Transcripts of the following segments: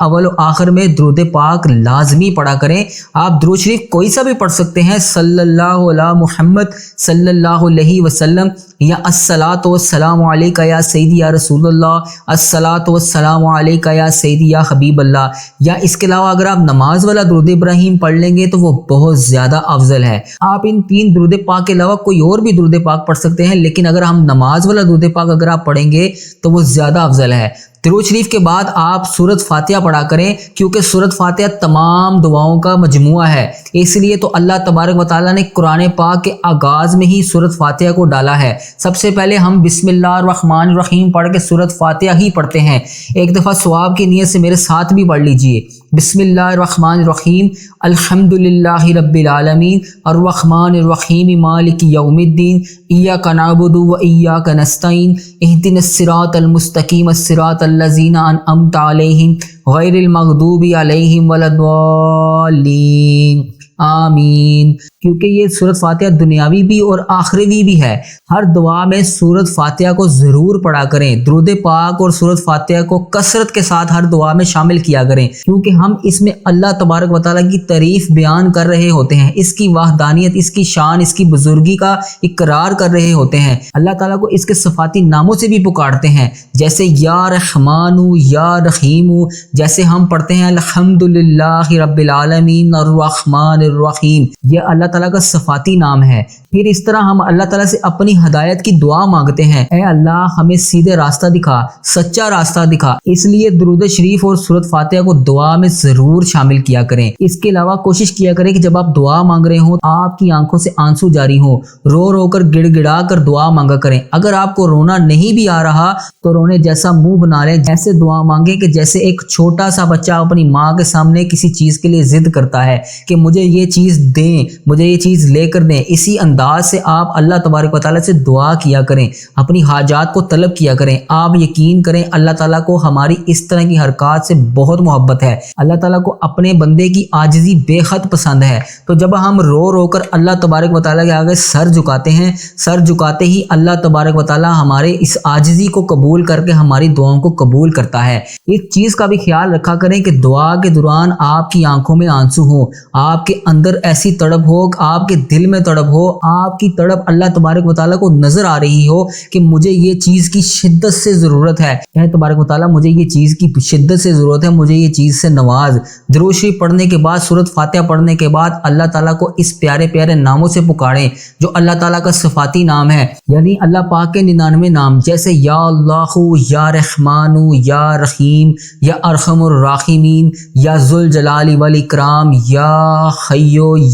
اول و آخر میں درود پاک لازمی پڑھا کریں۔ آپ درود شریف کوئی سا بھی پڑھ سکتے ہیں، صلی اللہ علی محمد صلی اللہ علیہ وسلم، یا الصلاۃ والسلام علیکہ یا سیدی یا رسول اللہ، الصلاۃ والسلام علیکہ یا سیدی یا حبیب اللہ، یا اس کے علاوہ اگر آپ نماز والا درود ابراہیم پڑھ لیں گے تو وہ بہت زیادہ افضل ہے۔ آپ ان 3 درود پاک کے علاوہ کوئی اور بھی درود پاک پڑھ سکتے ہیں، لیکن اگر ہم نماز والا درود پاک اگر آپ پڑھیں گے تو وہ زیادہ افضل ہے۔ درود شریف کے بعد آپ سورۃ فاتحہ پڑھا کریں، کیونکہ سورۃ فاتحہ تمام دعاؤں کا مجموعہ ہے، اس لیے تو اللہ تبارک و تعالیٰ نے قرآن پاک کے آغاز میں ہی سورۃ فاتحہ کو ڈالا ہے۔ سب سے پہلے ہم بسم اللہ الرحمن الرحیم پڑھ کے سورۃ فاتحہ ہی پڑھتے ہیں۔ ایک دفعہ ثواب کی نیت سے میرے ساتھ بھی پڑھ لیجئے، بسم اللہ الرحمن الرحیم، الحمد للہ رب العالمین، الرحمن الرحیم، مالک یوم الدین، ایاک نعبد و ایاک نستعین، اہدنا الصراط المستقیم، الصراط الذین انعمت علیہم غیر المغضوب علیہم ولا الضالین، آمین۔ کیونکہ یہ سورۃ فاتحہ دنیاوی بھی اور آخروی بھی ہے۔ ہر دعا میں سورۃ فاتحہ کو ضرور پڑھا کریں، درود پاک اور سورۃ فاتحہ کو کثرت کے ساتھ ہر دعا میں شامل کیا کریں، کیونکہ ہم اس میں اللہ تبارک و تعالیٰ کی تعریف بیان کر رہے ہوتے ہیں، اس کی وحدانیت، اس کی شان، اس کی بزرگی کا اقرار کر رہے ہوتے ہیں۔ اللہ تعالیٰ کو اس کے صفاتی ناموں سے بھی پکارتے ہیں، جیسے یا رحمان یا رحیم، جیسے ہم پڑھتے ہیں الحمد للہ رب العالمین الرحمن الرحیم، یہ اللہ تعالیٰ کا صفاتی نام ہے۔ پھر اس طرح ہم اللہ تعالیٰ سے اپنی ہدایت کی دعا مانگتے ہیں، اے اللہ ہمیں سیدھے راستہ دکھا، سچا راستہ دکھا۔ اس لیے درود شریف اور سورۃ فاتحہ کو دعا میں ضرور شامل کیا کریں۔ اس کے علاوہ کوشش کیا کریں کہ جب آپ دعا مانگ رہے ہوں آپ کی آنکھوں سے آنسو جاری ہوں، رو رو کر گڑ گڑا کر دعا مانگا کریں۔ اگر آپ کو رونا نہیں بھی آ رہا تو رونے جیسا منہ بنا لیں، جیسے دعا مانگیں کہ جیسے ایک چھوٹا سا بچہ اپنی ماں کے سامنے کسی چیز کے لیے ضد کرتا ہے کہ مجھے یہ چیز دیں، مجھے یہ چیز لے کر دیں۔ اسی انداز سے آپ اللہ تبارک و تعالیٰ سے دعا کیا کریں، اپنی حاجات کو طلب کیا کریں۔ آپ یقین کریں اللہ تعالیٰ کو ہماری اس طرح کی حرکات سے بہت محبت ہے، اللہ تعالیٰ کو اپنے بندے کی عاجزی بے حد پسند ہے۔ تو جب ہم رو رو کر اللہ تبارک و تعالیٰ کے آگے سر جھکاتے ہیں، سر جھکاتے ہی اللہ تبارک و تعالیٰ ہمارے اس عاجزی کو قبول کر کے ہماری دعاؤں کو قبول کرتا ہے۔ اس چیز کا بھی خیال رکھا کریں کہ دعا کے دوران آپ کی آنکھوں میں آنسو ہوں، آپ کے اندر ایسی تڑپ ہو، آپ کے دل میں تڑپ ہو، آپ کی تڑپ اللہ تبارک و تعالیٰ کو نظر آ رہی ہو کہ مجھے یہ چیز کی شدت سے ضرورت ہے، اے تبارک و تعالیٰ مجھے یہ چیز کی شدت سے ضرورت ہے، مجھے یہ چیز سے نواز۔ درود شریف پڑھنے کے بعد، سورۃ فاتحہ پڑھنے کے بعد اللہ تعالیٰ کو اس پیارے پیارے ناموں سے پکاریں جو اللہ تعالیٰ کا صفاتی نام ہے، یعنی اللہ پاک کے 99 نام، جیسے یا اللہ، یا رحمان، یا رحیم، یا ارحم الراحمین، یا ذوالجلال والاکرام، یا حی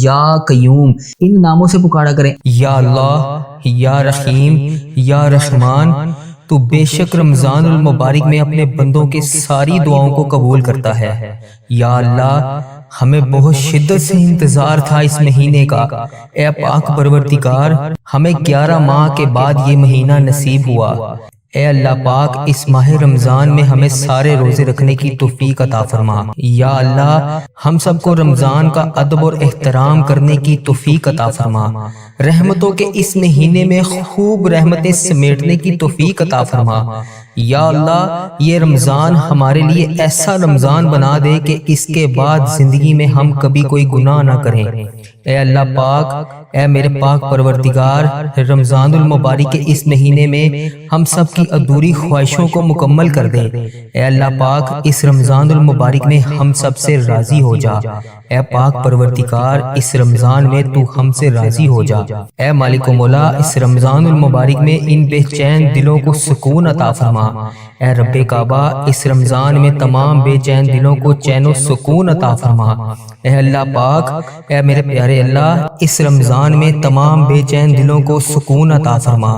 یا قیوم، ان ناموں سے پکارا کریں۔ یا اللہ، یا رحیم، یا رحمان، تو بے شک رمضان المبارک میں اپنے بندوں کے ساری دعاؤں کو قبول کرتا ہے۔ یا اللہ، ہمیں بہت شدت سے انتظار تھا اس مہینے کا، اے پاک پروردگار ہمیں 11 ماہ کے بعد یہ مہینہ نصیب ہوا۔ اے اللہ پاک اس ماہ رمضان میں ہمیں سارے روزے رکھنے کی توفیق عطا فرما۔ یا اللہ، ہم سب کو رمضان کا ادب اور احترام کرنے کی توفیق عطا فرما۔ رحمتوں کے اس مہینے میں خوب رحمتیں سمیٹنے کی توفیق عطا فرما۔ یا اللہ، یہ رمضان ہمارے لیے ایسا رمضان بنا دے کہ اس کے بعد زندگی میں ہم کبھی کوئی گناہ نہ کریں۔ اے اللہ پاک، اے میرے پاک پروردگار، رمضان المبارک کے اس مہینے میں ہم سب کی ادھوری خواہشوں کو مکمل کر دے۔ اے اللہ پاک، اس رمضان المبارک میں ہم سب سے راضی ہو جا۔ اے پاک پروردگار، اس رمضان میں تو ہم سے راضی ہو جا۔ اے مالک و مولا، اس رمضان المبارک میں ان بے چین دلوں کو سکون عطا فرما۔ اے رب کعبہ، اس رمضان میں تمام بے چین دلوں کو چین و سکون عطا فرما۔ اے اللہ پاک، اے میرے پیارے اللہ، اس رمضان میں تمام بے چین دلوں کو سکون عطا فرما۔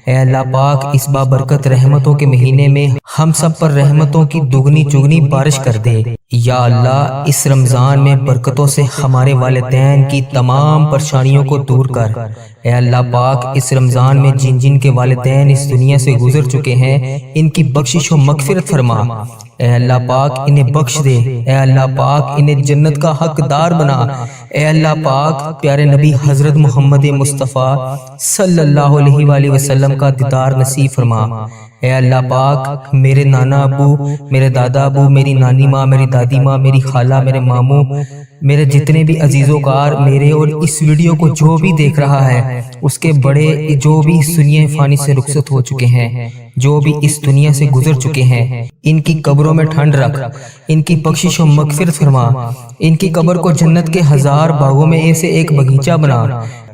اے اللہ پاک، اس بابرکت رحمتوں کے مہینے میں ہم سب پر رحمتوں کی دگنی چگنی بارش کر دے۔ یا اللہ، اس رمضان میں برکتوں سے ہمارے والدین کی تمام پریشانیوں کو دور کر۔ اے اللہ پاک، اس رمضان میں جن جن کے والدین اس دنیا سے گزر چکے ہیں ان کی بخشش و مغفرت فرما۔ اے اللہ پاک انہیں بخش دے، اے اللہ پاک انہیں جنت کا حقدار بنا، اے اللہ پاک پیارے نبی حضرت محمد مصطفیٰ صلی اللہ علیہ وآلہ وسلم کا دیدار نصیب فرما۔ اے اللہ پاک میرے نانا ابو، میرے دادا ابو، میری نانی ماں، میری دادی ماں، میری خالہ، میرے ماموں، میرے جتنے بھی عزیز و کار میرے اور اس ویڈیو کو جو بھی دیکھ رہا ہے، اس کے بڑے جو بھی اس دنیا فانی سے رخصت ہو چکے ہیں، جو بھی اس دنیا سے گزر چکے ہیں، ان کی قبروں میں ٹھنڈ رکھ، ان کی بخشش و مغفرت فرما، ان کی قبر کو جنت کے 1000 باغوں میں سے ایک باغیچہ بنا۔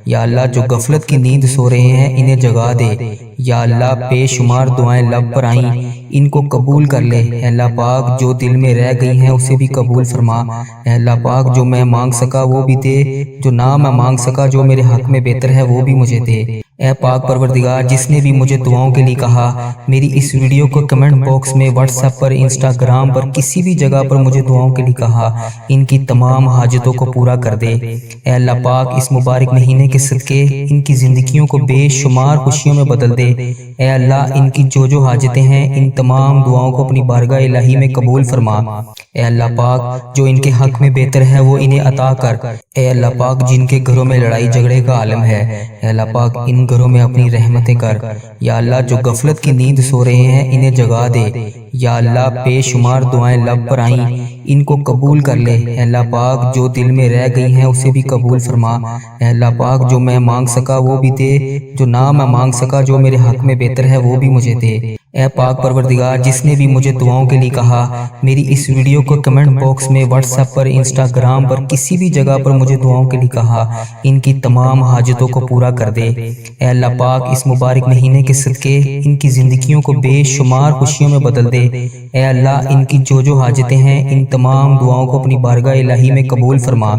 یا اللہ جو غفلت کی نیند سو رہے ہیں انہیں جگا دے، یا اللہ بے شمار دعائیں لب پر آئیں ان کو قبول کر لے۔ اے اللہ پاک جو دل میں رہ گئی ہیں اسے بھی قبول فرما۔ اے اللہ پاک جو میں مانگ سکا وہ بھی دے، جو نہ میں مانگ سکا جو میرے حق میں بہتر ہے وہ بھی مجھے دے۔ اے پاک پروردگار جس نے بھی مجھے دعاؤں کے لیے کہا، میری اس ویڈیو کو کمنٹ باکس میں، واٹس ایپ پر، انسٹاگرام پر، کسی بھی جگہ پر مجھے دعاؤں کے لیے کہا، ان کی تمام حاجتوں کو پورا کر دے۔ اے اللہ پاک اس مبارک مہینے کے صدقے ان کی زندگیوں کو بے شمار خوشیوں میں بدل دے۔ اے اللہ ان کی جو حاجتیں ہیں ان تمام دعاؤں کو اپنی بارگاہ الہی میں قبول فرما۔ اے اللہ پاک جو ان کے حق میں بہتر ہے وہ انہیں عطا کر۔ اے اللہ پاک جن کے گھروں میں لڑائی جھگڑے کا عالم ہے، اے اللہ پاک ان گھروں میں اپنی رحمتیں کر۔ یا اللہ جو غفلت کی نیند سو رہے ہیں انہیں جگا دے، یا اللہ بے شمار دعائیں لب پر آئیں ان کو قبول کر لے۔ اے اللہ پاک جو دل میں رہ گئی ہیں اسے بھی قبول فرما۔ اے اللہ پاک جو میں مانگ سکا وہ بھی دے، جو نہ میں مانگ سکا جو میرے حق میں بہتر ہے وہ بھی مجھے دے۔ اے پاک پروردگار جس نے بھی مجھے دعاؤں کے لیے کہا، میری اس ویڈیو کو کمنٹ باکس میں، واٹس ایپ پر، انسٹاگرام پر، کسی بھی جگہ پر مجھے دعاؤں کے لیے کہا، ان کی تمام حاجتوں کو پورا کر دے۔ اے اللہ پاک اس مبارک مہینے کے صدقے ان کی زندگیوں کو بے شمار خوشیوں میں بدل دے۔ اے اللہ ان کی جو حاجتیں ہیں ان تمام دعاؤں کو اپنی بارگاہ الہی میں قبول فرما۔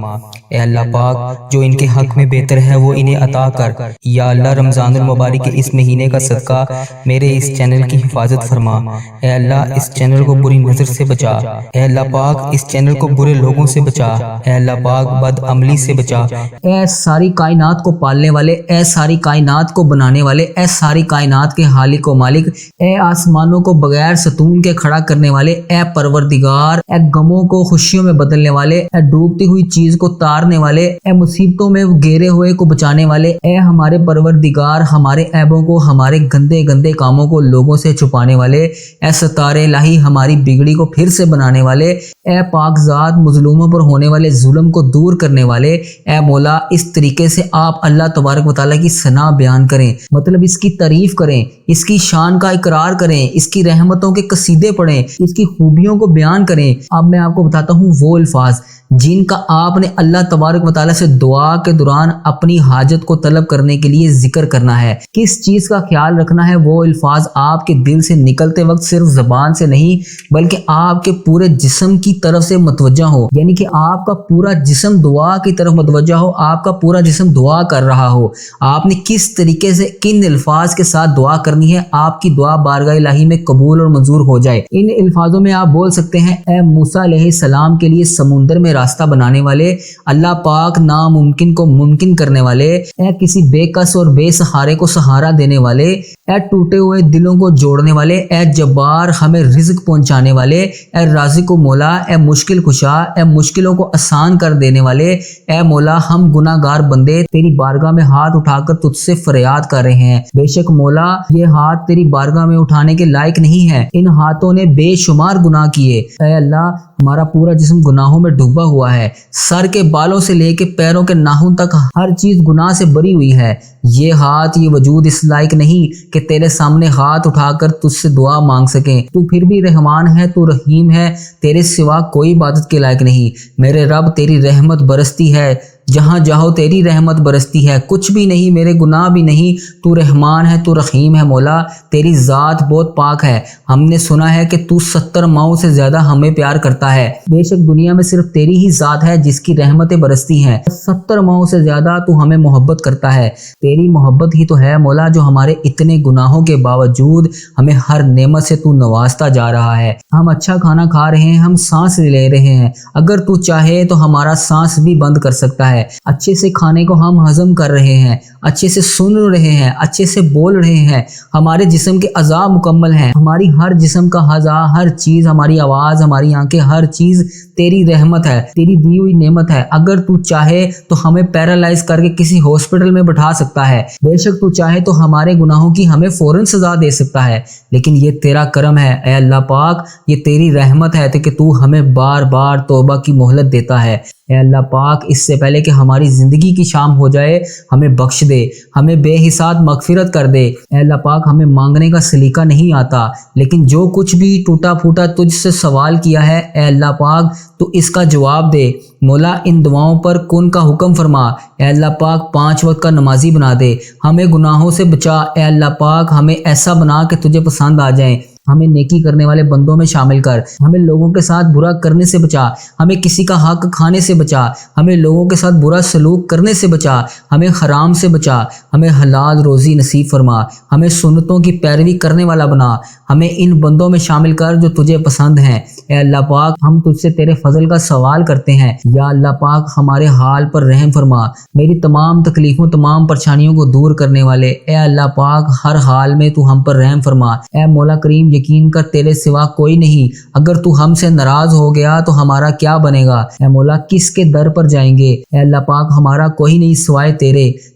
اے اللہ پاک جو ان کے حق میں بہتر ہے وہ انہیں عطا کر۔ یا اللہ رمضان المبارک کے اس مہینے کا صدقہ میرے اس چینل کی حفاظت فرما۔ اے اللہ اس چینل کو بری نظر سے بچا۔ اے اللہ پاک اس چینل کو برے لوگوں سے بچا۔ اے اللہ پاک بد عملی سے بچا۔ اے ساری کائنات کو پالنے والے، اے ساری کائنات کو بنانے والے، اے ساری کائنات کے خالق و مالک، اے آسمانوں کو بغیر ستون کے کھڑا کرنے والے، اے پروردگار، اے غموں کو خوشیوں میں بدلنے والے، اے ڈوبتی ہوئی چیز کو تارنے والے، اے مصیبتوں میں گھیرے ہوئے کو بچانے والے، اے ہمارے پروردگار ہمارے عیبوں کو، ہمارے گندے گندے کاموں کو لوگوں سے چھپانے والے، اے ستار الہی ہماری بگڑی کو پھر سے بنانے والے، اے پاک ذات مظلوموں پر ہونے والے ظلم کو دور کرنے والے، اے مولا اس طریقے سے آپ اللہ تبارک و تعالیٰ کی ثنا بیان کریں، مطلب اس کی تعریف کریں، اس کی شان کا اقرار کریں، اس کی رحمتوں کے قصیدے پڑھیں، اس کی خوبیوں کو بیان کریں۔ اب میں آپ کو بتاتا ہوں وہ الفاظ جن کا آپ نے اللہ تبارک و تعالیٰ سے دعا کے دوران اپنی حاجت کو طلب کرنے کے لیے ذکر کرنا ہے، کس چیز کا خیال رکھنا ہے۔ وہ الفاظ آپ کے دل سے نکلتے وقت صرف زبان سے نہیں بلکہ آپ کے پورے جسم کی طرف سے متوجہ ہو، یعنی کہ آپ کا پورا جسم دعا کی طرف متوجہ ہو، آپ کا پورا جسم دعا کر رہا ہو۔ آپ نے کس طریقے سے کن الفاظ کے ساتھ دعا کرنی ہے، آپ کی دعا بارگاہ الہی میں قبول اور منظور ہو جائے۔ ان الفاظوں میں آپ بول سکتے ہیں، اے موسیٰ علیہ السلام کے لیے سمندر میں راستہ بنانے والے، اللہ پاک ناممکن کو ممکن کرنے والے، اے کسی بے کس اور بے سہارے کو سہارا دینے والے، اے ٹوٹے ہوئے دلوں کو جوڑنے والے، اے جبار ہمیں رزق پہنچانے والے، اے رازق و مولا، اے مشکل کشا، اے مشکلوں کو آسان کر دینے والے، اے مولا ہم گناہ گار بندے تیری بارگاہ میں ہاتھ اٹھا کر تجھ سے فریاد کر رہے ہیں، بے شک مولا یہ ہاتھ تیری بارگاہ میں اٹھانے کے لائق نہیں ہے، ان ہاتھوں نے بے شمار گناہ کیے۔ اے اللہ ہمارا پورا جسم گناہوں میں ڈوبا ہوا ہے، سر کے بالوں سے لے کے پیروں کے ناخن تک ہر چیز گناہ سے بری ہوئی ہے۔ یہ ہاتھ، یہ وجود اس لائق نہیں کہ تیرے سامنے ہاتھ اٹھا کر تجھ سے دعا مانگ سکیں۔ تو پھر بھی رحمان ہے، تو رحیم ہے، تیرے سوا کوئی عبادت کے لائق نہیں۔ میرے رب تیری رحمت برستی ہے، جہاں جاؤ تیری رحمت برستی ہے، کچھ بھی نہیں، میرے گناہ بھی نہیں، تو رحمان ہے، تو رحیم ہے۔ مولا تیری ذات بہت پاک ہے، ہم نے سنا ہے کہ تو 70 ماؤں سے زیادہ ہمیں پیار کرتا ہے، بے شک دنیا میں صرف تیری ہی ذات ہے جس کی رحمتیں برستی ہیں، 70 ماؤں سے زیادہ تو ہمیں محبت کرتا ہے، تیری محبت ہی تو ہے مولا جو ہمارے اتنے گناہوں کے باوجود ہمیں ہر نعمت سے تو نوازتا جا رہا ہے۔ ہم اچھا کھانا کھا رہے ہیں، ہم سانس لے رہے ہیں، اگر تو چاہے تو ہمارا سانس بھی بند کر سکتا ہے، اچھے سے کھانے کو ہم ہضم کر رہے ہیں، اچھے سے سن رہے ہیں، اچھے سے بول رہے ہیں، ہمارے جسم کے اعضاء مکمل ہیں، ہماری ہر جسم کا اعضاء، ہر چیز، ہماری آواز، ہماری آنکھیں، ہر چیز تیری رحمت ہے، تیری دی ہوئی نعمت ہے۔ اگر تو چاہے تو ہمیں پیرالائز کر کے کسی ہاسپٹل میں بٹھا سکتا ہے، بے شک تو چاہے تو ہمارے گناہوں کی ہمیں فوراً سزا دے سکتا ہے، لیکن یہ تیرا کرم ہے اے اللہ پاک، یہ تیری رحمت ہے کہ تو ہمیں بار بار توبہ کی مہلت دیتا ہے۔ اے اللہ پاک، اس سے پہلے کہ ہماری زندگی کی شام ہو جائے ہمیں بخش دے، ہمیں بے حساب مغفرت کر دے۔ اے اللہ پاک، ہمیں مانگنے کا سلیقہ نہیں آتا، لیکن جو کچھ بھی ٹوٹا پھوٹا تجھ سے سوال کیا ہے اے اللہ پاک تو اس کا جواب دے۔ مولا، ان دعاؤں پر کن کا حکم فرما۔ اے اللہ پاک، 5 وقت کا نمازی بنا دے، ہمیں گناہوں سے بچا۔ اے اللہ پاک، ہمیں ایسا بنا کہ تجھے پسند آ جائیں، ہمیں نیکی کرنے والے بندوں میں شامل کر، ہمیں لوگوں کے ساتھ برا کرنے سے بچا، ہمیں کسی کا حق کھانے سے بچا، ہمیں لوگوں کے ساتھ برا سلوک کرنے سے بچا، ہمیں حرام سے بچا، ہمیں حلال روزی نصیب فرما، ہمیں سنتوں کی پیروی کرنے والا بنا، ہمیں ان بندوں میں شامل کر جو تجھے پسند ہیں۔ اے اللہ پاک، ہم تجھ سے تیرے فضل کا سوال کرتے ہیں، یا اللہ پاک ہمارے حال پر رحم فرما، میری تمام تکلیفوں، تمام پریشانیوں کو دور کرنے والے اے اللہ پاک، ہر حال میں تو ہم پر رحم فرما۔ اے مولا کریم، یقین کر تیرے سوا کوئی نہیں، اگر تو ہم سے ناراض ہو گیا تو ہمارا کیا بنے گا؟ اے مولا، کس کے در پر جائیں گے؟ اے اللہ پاک، ہمارا کوئی نہیں سوائے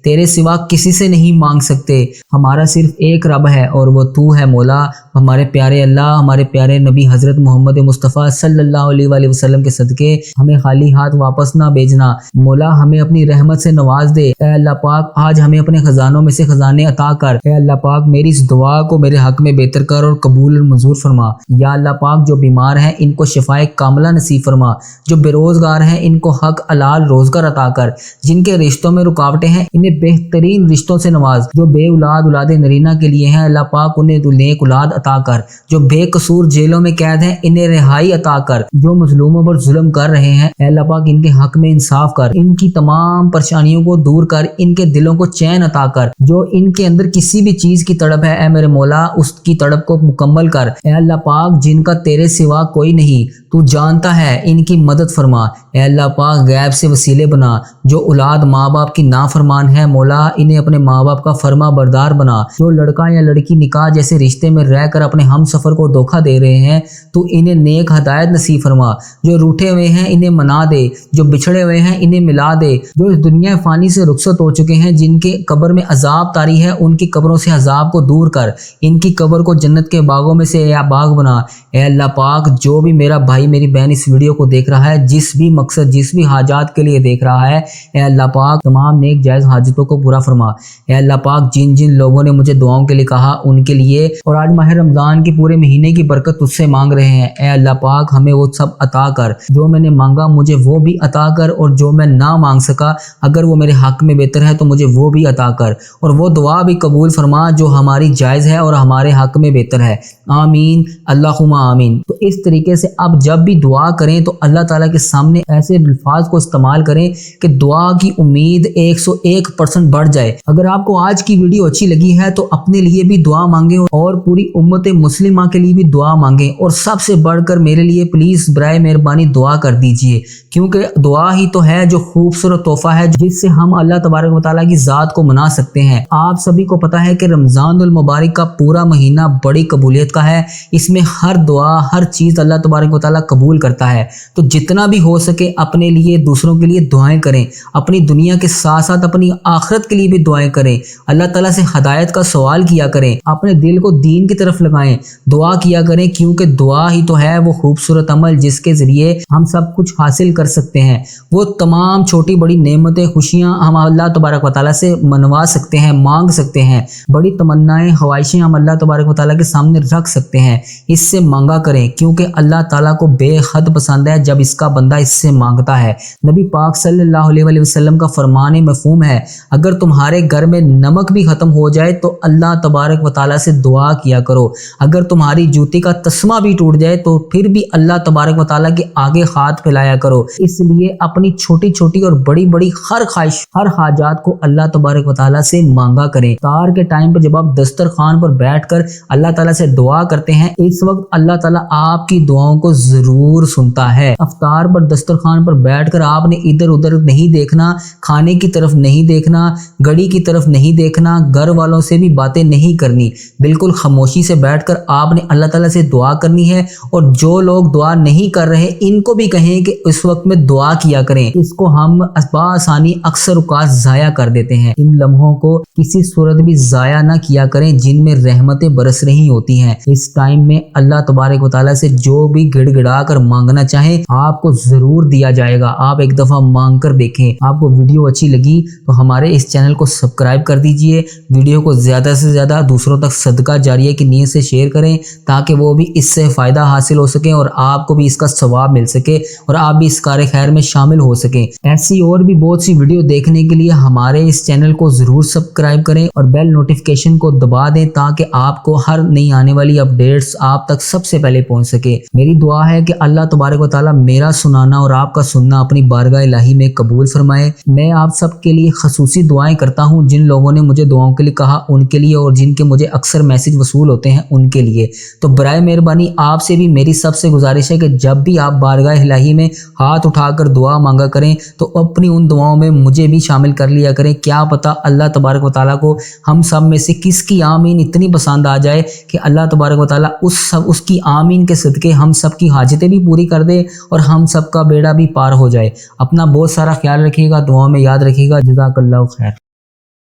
تیرے سوا کسی سے نہیں مانگ سکتے، ہمارا صرف ایک رب ہے اور وہ تو ہے مولا۔ ہمارے پیارے اللہ، ہمارے پیارے نبی حضرت محمد مصطفیٰ صلی اللہ علیہ وآلہ وسلم کے صدقے ہمیں خالی ہاتھ واپس نہ بھیجنا مولا، ہمیں اپنی رحمت سے نواز دے۔ اے اللہ پاک، آج ہمیں اپنے خزانوں میں سے خزانے عطا کر۔ اے اللہ پاک، میری اس دعا کو میرے حق میں بہتر کر اور قبول منظور فرما۔ یا اللہ پاک، جو بیمار ہیں ان کو شفائے کاملہ نصیب فرما، جو بے روزگار ہیں ان کو حق حلال روزگار عطا کر، جن کے رشتوں میں رکاوٹیں ہیں انہیں بہترین رشتوں سے نواز، جو بے اولاد نرینہ کے لیے ہیں اللہ پاک انہیں تو نیک اولاد عطا کر، جو بے قصور جیلوں میں قید ہیں انہیں رہائی عطا کر، جو مظلوموں پر ظلم کر رہے ہیں اے اللہ پاک ان کے حق میں انصاف کر، ان کی تمام پریشانیوں کو دور کر، ان کے دلوں کو چین عطا کر، جو ان کے اندر کسی بھی چیز کی تڑپ ہے اے میرے مولا اس کی تڑپ کو مکمل کر۔ اے اللہ پاک، جن کا تیرے سوا کوئی نہیں تو جانتا ہے، ان کی مدد فرما۔ اے اللہ پاک، غیب سے وسیلے بنا، جو اولاد ماں باپ کی نافرمان ہے مولا انہیں اپنے ماں باپ کا فرما بردار بنا، جو لڑکا یا لڑکی نکاح جیسے رشتے میں رہ کر اپنے ہم سفر کو دھوکہ دے رہے ہیں تو انہیں نیک ہدایت نصیب فرما، جو روٹھے ہوئے ہیں انہیں منا دے، جو بچھڑے ہوئے ہیں انہیں ملا دے، جو اس دنیا فانی سے رخصت ہو چکے ہیں جن کے قبر میں عذاب طاری ہے ان کی قبروں سے عذاب کو دور کر، ان کی قبر کو جنت کے باغوں میں سے یا باغ بنا۔ اے اللہ پاک، جو بھی میرا بھائی میری بہن اس ویڈیو کو دیکھ رہا ہے، جس بھی مقصد جس بھی حاجات کے لیے دیکھ رہا ہے اے اللہ پاک تمام نیک جائز حاجتوں کو پورا فرما۔ اے اللہ پاک، جن جن لوگوں نے مجھے دعاؤں کے لیے کہا ان کے لیے اور آج ماہ رمضان کے پورے مہینے کی برکت تجھ سے مانگ رہے ہیں اے اللہ پاک ہمیں وہ سب عطا کر، جو میں نے مانگا مجھے وہ بھی عطا کر، اور جو میں نہ مانگ سکا اگر وہ میرے حق میں بہتر ہے تو مجھے وہ بھی عطا کر، اور وہ دعا بھی قبول فرما جو ہماری جائز ہے اور ہمارے حق میں بہتر ہے۔ آمین اللہم آمین۔ تو اس طریقے سے اب جب بھی دعا کریں تو اللہ تعالیٰ کے سامنے ایسے الفاظ کو استعمال کریں کہ دعا کی امید 101% بڑھ جائے۔ اگر آپ کو آج کی ویڈیو اچھی لگی ہے تو اپنے لیے بھی دعا مانگیں اور پوری امت مسلمہ کے لیے بھی دعا مانگیں، اور سب سے بڑھ کر میرے لیے پلیز برائے مہربانی دعا کر دیجئے، کیونکہ دعا ہی تو ہے جو خوبصورت تحفہ ہے جس سے ہم اللہ تبارک و تعالیٰ کی ذات کو منا سکتے ہیں۔ آپ سبھی کو پتہ ہے کہ رمضان المبارک کا پورا مہینہ بڑی قبولیت کا ہے، اس میں ہر دعا ہر چیز اللہ تبارک و تعالیٰ قبول کرتا ہے، تو جتنا بھی ہو سکے اپنے لیے دوسروں کے لیے دعائیں کریں، اپنی دنیا کے ساتھ ساتھ اپنی آخرت کے لیے بھی دعائیں کریں، اللہ تعالیٰ سے ہدایت کا سوال کیا کریں، اپنے دل کو دین کی طرف لگائیں، دعا کیا کریں، کیونکہ دعا ہی تو ہے وہ خوبصورت عمل جس کے ذریعے ہم سب کچھ حاصل کر سکتے ہیں، وہ تمام چھوٹی بڑی نعمتیں خوشیاں ہم اللہ تبارک و تعالیٰ سے منوا سکتے ہیں، مانگ سکتے ہیں، بڑی تمنائیں خواہشیں ہم اللہ تبارک و تعالیٰ کے سامنے رکھ سکتے ہیں، اس سے مانگا کریں، کیونکہ اللہ تعالیٰ کو بے حد پسند ہے جب اس کا بندہ اس سے مانگتا ہے۔ نبی پاک صلی اللہ علیہ وسلم کا فرمان مفہوم ہے، اگر تمہارے گھر میں نمک بھی ختم ہو جائے تو اللہ تبارک و تعالیٰ سے دعا کیا کرو، اگر تمہاری جوتی کا تسمہ بھی ٹوٹ جائے تو پھر بھی اللہ تبارک و تعالیٰ کے آگے ہاتھ پھیلایا کرو۔ اس لیے اپنی چھوٹی چھوٹی اور بڑی بڑی ہر خواہش ہر حاجات کو اللہ تبارک و تعالیٰ سے مانگا کریں۔ افطار کے ٹائم پہ جب آپ دسترخوان پر بیٹھ کر اللہ تعالیٰ سے دعا کرتے ہیں، اس وقت اللہ تعالیٰ آپ کی دعاؤں کو ضرور سنتا ہے۔ افطار پر دسترخوان پر بیٹھ کر آپ نے ادھر ادھر نہیں دیکھنا، کھانے کی طرف نہیں دیکھنا، گھڑی کی طرف نہیں دیکھنا، گھر والوں سے بھی باتیں نہیں کرنی، بالکل خاموشی سے بیٹھ کر آپ نے اللہ تعالیٰ سے دعا کرنی ہے۔ اور جو لوگ دعا نہیں کر رہے ان کو بھی کہیں کہ اس وقت میں دعا کیا کریں۔ اس کو ہم بآسانی اکثر اوقات ضائع کر دیتے ہیں۔ ان لمحوں کو کسی صورت بھی ضائع نہ کیا کریں جن میں رحمتیں برس رہی ہوتی ہیں۔ اس ٹائم میں اللہ تبارک و تعالیٰ سے جو بھی گڑ گڑا کر مانگنا چاہیں آپ کو ضرور دیا جائے گا۔ آپ ایک دفعہ مانگ کر دیکھیں۔ آپ کو ویڈیو اچھی لگی تو ہمارے اس چینل کو سبسکرائب کر دیجئے، ویڈیو کو زیادہ سے زیادہ دوسروں تک صدقہ جاریہ کی نیت سے شیئر کریں تاکہ وہ بھی اس سے فائدہ حاصل ہو سکیں اور آپ کو بھی اس کا ثواب مل سکے اور آپ بھی اس کار خیر میں شامل ہو سکیں۔ ایسی اور بھی بہت سی ویڈیو دیکھنے کے لیے ہمارے اس چینل کو ضرور سبسکرائب کریں اور بیل نوٹیفیکیشن کو دبا دیں تاکہ آپ کو ہر نئی آنے والی اپڈیٹس آپ تک سب سے پہلے پہنچ سکے۔ میری دعا ہے کہ اللہ تبارک و تعالیٰ میرا سنانا اور آپ کا سننا اپنی بارگاہ الہی میں قبول فرمائے۔ میں آپ سب کے لیے خصوصی دعائیں کرتا ہوں، جن لوگوں نے مجھے دعاؤں کے لیے کہا ان کے لیے اور جن کے مجھے اکثر میسج وصول ہوتے ہیں ان کے لیے۔ تو برائے مہربانی آپ سے بھی میری سب سے گزارش ہے کہ جب بھی آپ بارگاہ الہی میں ہاتھ اٹھا کر دعا مانگا کریں تو اپنی ان دعاؤں میں مجھے بھی شامل کر لیا کریں۔ کیا پتہ اللہ تبارک و تعالیٰ کو ہم سب میں سے کس کی آمین اتنی پسند آ جائے کہ اللہ تبارک و تعالیٰ اس کی آمین کے صدقے ہم سب کی حاجتیں بھی پوری کر دے اور ہم سب کا بیڑا بھی پار ہو جائے۔ اپنا بہت سارا خیال رکھیے گا، دعاؤں میں یاد رکھیے گا۔ جزاک اللہ خیر۔